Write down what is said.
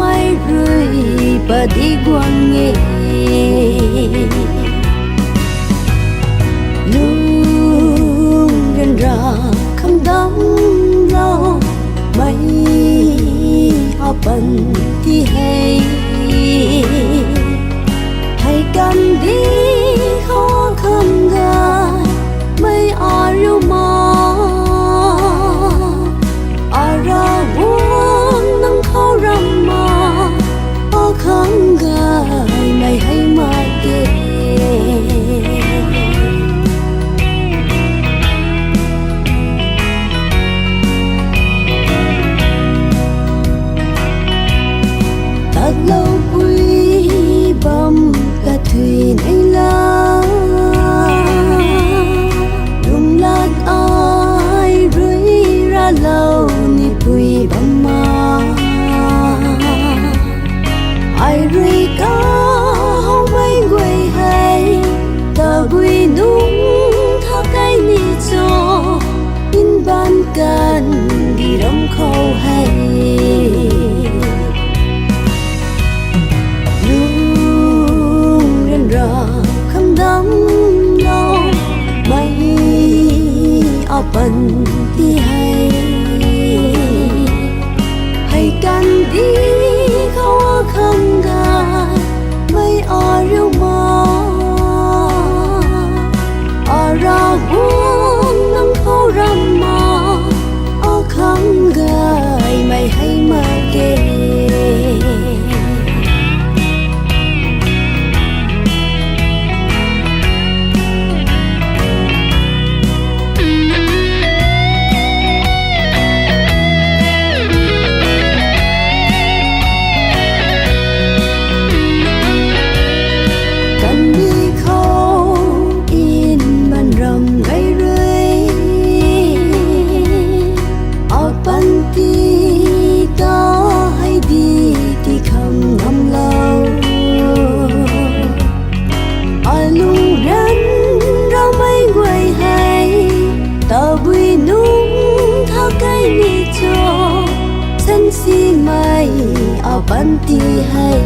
mai rơi và đi quăng nghe luôn gần ra không đắm lo mấy họ bận thì hay cần đi khó khăn ga mấy ở đâu mà ở ra buồn nắng khó rằm mà khó khăn ga mày hay mà kể ta lâu quý bom cả thuyền anh la lung lát ai rơi ra lâu ni bùi bom mà ai rơi có không mấy quay hay ta bùi nung thác cái ni cho in ban can đi đông khâu hay không đắm lo mấy ở bận thì hay cần đi khó khăn ga mấy ở đâu mà ở ra buồn nắng khó rằm mà ở khăn ga mày hay mà kể si mai ở ban ti hay